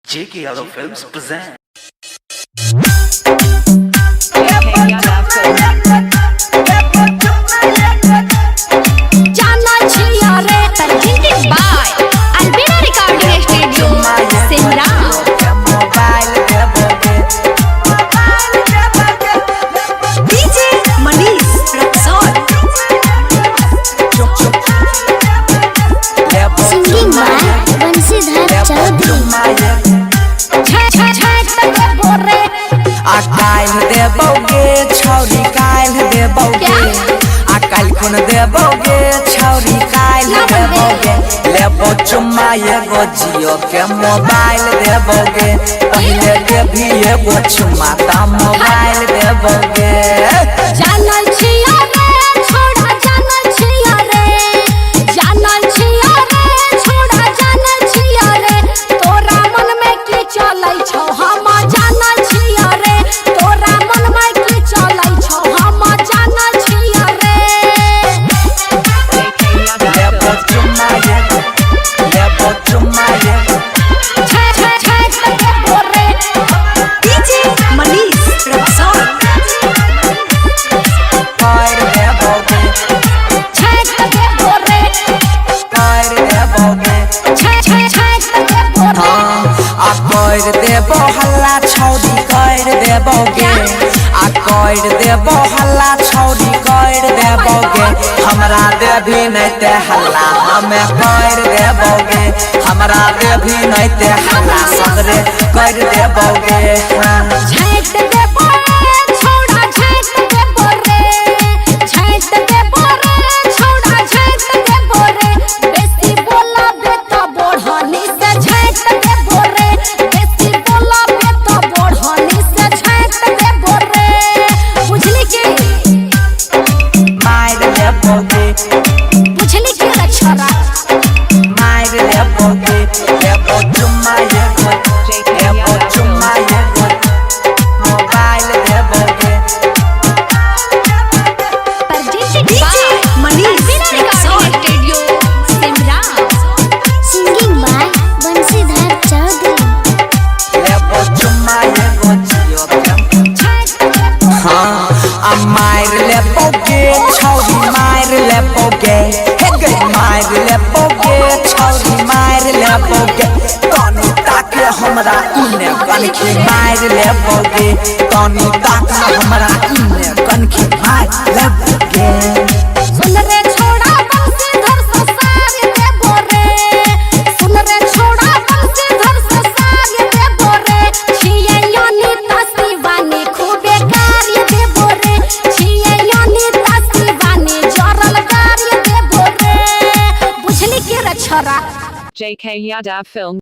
JK Yadav Films present. काल देबोगे छौरी काल देबोगे काल खुन देबोगे छौरी काल देबोगे लेबो चुम्मा एगो जियो के मोबाइल देबोगे पहले देबी एगो चुम्मा ता मोबाइल देबोगे जानल छिया रे छोड़ा जानल छिया रे जानल छिया रे छोड़ा जानल छिया रे तोरा मन में की चलै छौ हम जानल छिया रे तोरा मन में की चलै छौ हम जानल छिया रे लेबो चुम्मा एगो छे छे छे के बोरे डीजे मनीष रक्सौल काल देबोगे छे के बोरे काल देबोगे छे छे छे के बोरे कर देबो हल्ला छौरी कर देबोगे कर देबो हल्ला छौरी कर देबोगे हमरा देभी नहीं ते हल्ला हमें कर देबोगे हमरा देभी नहीं ते हल्ला सगरे कर देबोगे झैट दे बोरे छोड़ा झैट दे बोरे झैट दे बोरे छोड़ा झैट दे बोरे बेसी बोला बे तो बढ़नी से झैट दे बोरे बेसी बोला बे तो बढ़नी से झैट दे बोरे बुझली की मार देबोगे बुझली की रे छोरा मार देबोगे लेबो चुम्मा एगो मोबाइल देबोगे DJ Manish studio Simra Singing by Bansidhar Chaudhary. लेबो चुम्मा एगो जियो के हाँ मार लेबोगे छौरी मार लेबोगे हे गे मार लेबोगे छौरी मार लेबोगे तनी ताके हमरा इने कनखी मार लेबोगे तनी ताके हमरा इने कनखी मार लेबोगे सुन रे छोड़ा बंसीधर ससार दे बोरे सुन रे छोड़ा बंसीधर ससार दे बोरे छिए यानी तस्वीवानी खूबे कार्य दे बोरे छिए यानी तस्वीवानी जरल कार्य दे बोरे बुझली के रे छोरा JK Yadav Film